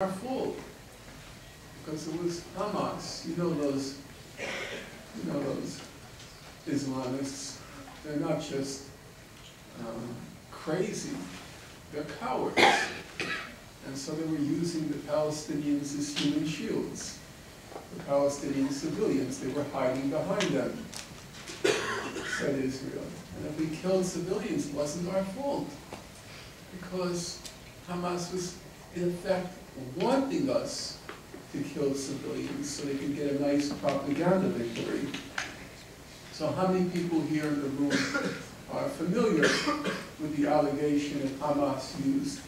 are fooled, because it was Hamas. You know those Islamists. They're not just crazy; they're cowards. And so they were using the Palestinians as human shields. The Palestinian civilians, they were hiding behind them, said Israel. And if we killed civilians, it wasn't our fault, because Hamas was, in effect, wanting us to kill civilians so they could get a nice propaganda victory. So how many people here in the room are familiar with the allegation that Hamas used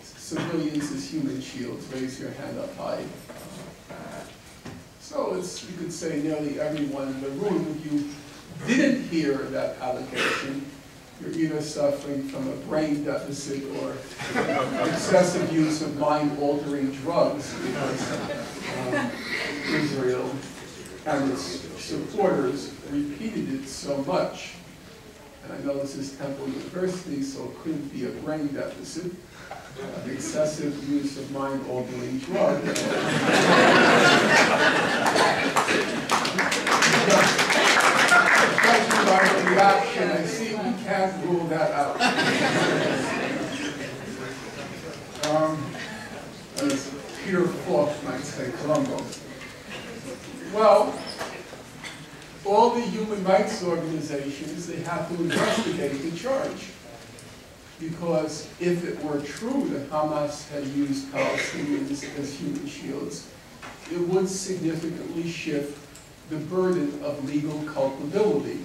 civilians as human shields? Raise your hand up high. So it's, you could say, nearly everyone in the room. If you didn't hear that allegation, you're either suffering from a brain deficit or excessive use of mind-altering drugs, because Israel and its supporters repeated it so much. And I know this is Temple University, so it couldn't be a brain deficit. Excessive use of mind-altering drugs. Judging by the reaction, I see we can't rule that out. As Peter Falk might say, Colombo. Well, all the human rights organizations, they have to investigate the charge. Because if it were true that Hamas had used Palestinians as human shields, it would significantly shift the burden of legal culpability.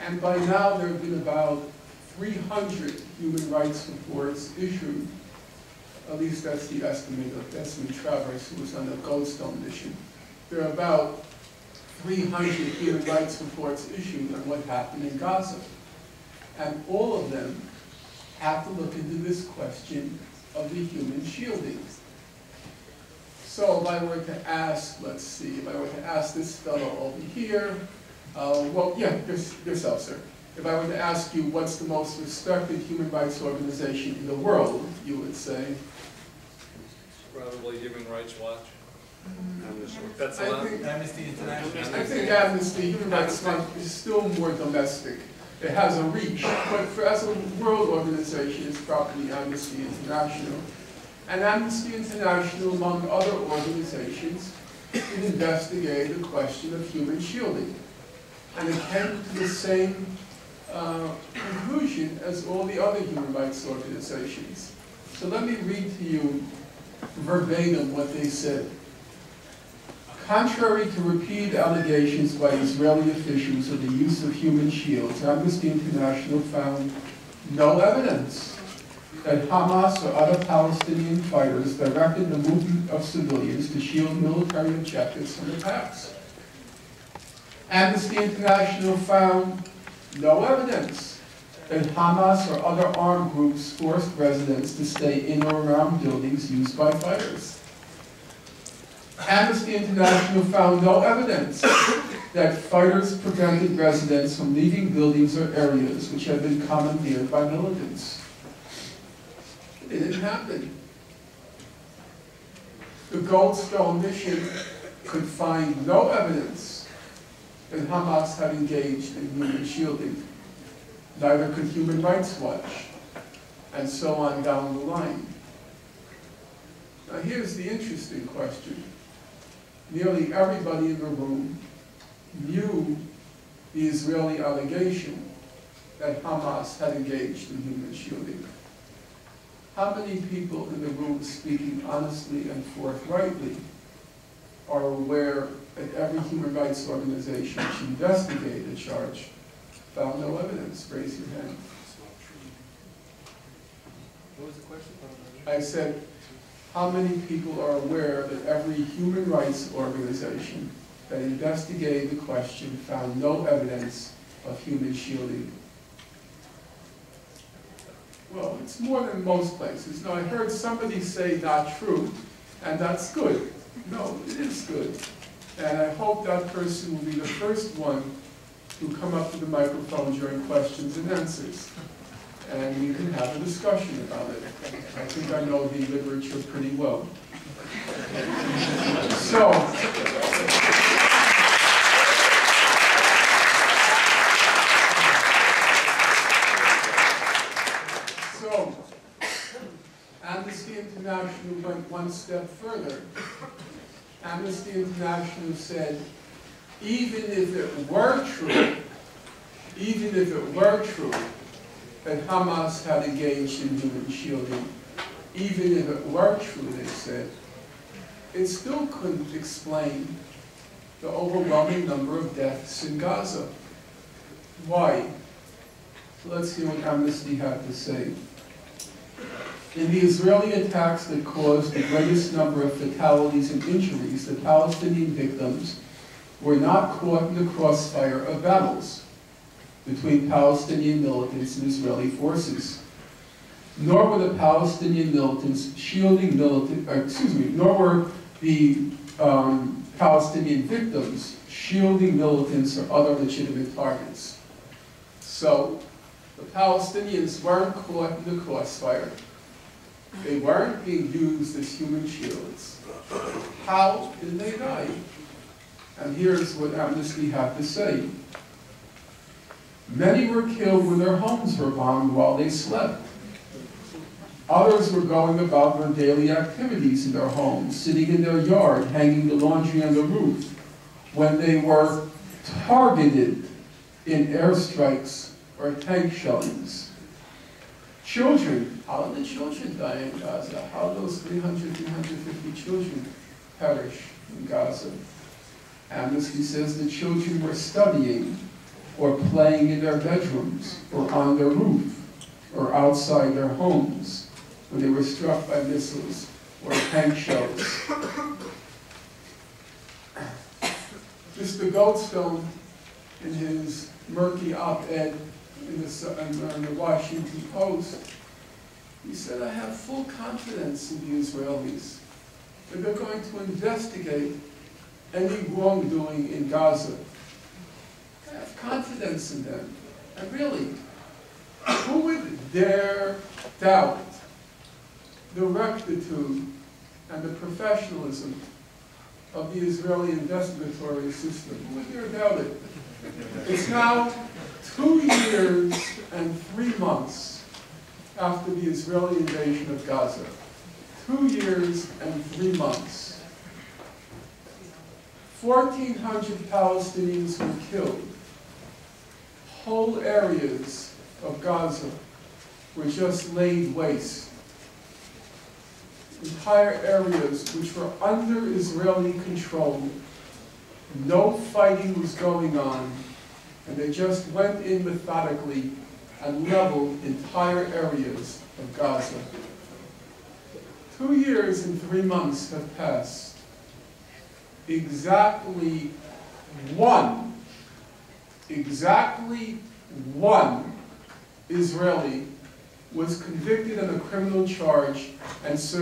And by now there have been about 300 human rights reports issued. At least that's the estimate of Desmond Travers, who was on the Goldstone mission. There are about 300 human rights reports issued on what happened in Gaza. And all of them have to look into this question of the human shielding. So if I were to ask, let's see, if I were to ask this fellow over here, well, yeah, yourself, sir. If I were to ask you what's the most respected human rights organization in the world, you would say? Probably Human Rights Watch. That's Amnesty International. I think Amnesty, Human Rights Watch, is still more domestic. It has a reach, but as a world organization, it's probably Amnesty International. And Amnesty International, among other organizations, it investigated the question of human shielding. And it came to the same conclusion as all the other human rights organizations. So let me read to you verbatim what they said. Contrary to repeated allegations by Israeli officials of the use of human shields, Amnesty International found no evidence that Hamas or other Palestinian fighters directed the movement of civilians to shield military objectives from attacks. Amnesty International found no evidence that Hamas or other armed groups forced residents to stay in or around buildings used by fighters. Amnesty International found no evidence that fighters prevented residents from leaving buildings or areas which had been commandeered by militants. It didn't happen. The Goldstone mission could find no evidence that Hamas had engaged in human shielding. Neither could Human Rights Watch, and so on down the line. Now here's the interesting question. Nearly everybody in the room knew the Israeli allegation that Hamas had engaged in human shielding. How many people in the room, speaking honestly and forthrightly, are aware that every human rights organization which investigated the charge found no evidence? Raise your hand. What was the question? I said, how many people are aware that every human rights organization that investigated the question found no evidence of human shielding? Well, it's more than most places. Now, I heard somebody say not true, and that's good. No, it is good. And I hope that person will be the first one to come up to the microphone during questions and answers. and we can have a discussion about it. I think I know the literature pretty well. So, Amnesty International went one step further. Amnesty International said, even if it were true that Hamas had engaged in human shielding, even if it were true, they said, it still couldn't explain the overwhelming number of deaths in Gaza. Why? So let's see what Amnesty had to say. In the Israeli attacks that caused the greatest number of fatalities and injuries, the Palestinian victims were not caught in the crossfire of battles between Palestinian militants and Israeli forces. Nor were the Palestinian militants shielding nor were the Palestinian victims shielding militants or other legitimate targets. So the Palestinians weren't caught in the crossfire. They weren't being used as human shields. How did they die? And here's what Amnesty had to say. Many were killed when their homes were bombed while they slept. Others were going about their daily activities in their homes, sitting in their yard, hanging the laundry on the roof, when they were targeted in airstrikes or tank shellings. Children, how did the children die in Gaza? How did those 300, 350 children perish in Gaza? Amnesty says the children were studying or playing in their bedrooms or on their roof or outside their homes when they were struck by missiles or tank shells. Mr. Goldstone, in his murky op-ed in the Washington Post, he said, I have full confidence in the Israelis that they're going to investigate any wrongdoing in Gaza. I have confidence in them. And really, who would dare doubt the rectitude and the professionalism of the Israeli investigatory system? Who would dare doubt it? It's now 2 years and 3 months after the Israeli invasion of Gaza. 2 years and 3 months. 1,400 Palestinians were killed. Whole areas of Gaza were just laid waste. Entire areas which were under Israeli control. No fighting was going on, and they just went in methodically and leveled entire areas of Gaza. 2 years and 3 months have passed. Exactly one Israeli was convicted on a criminal charge and served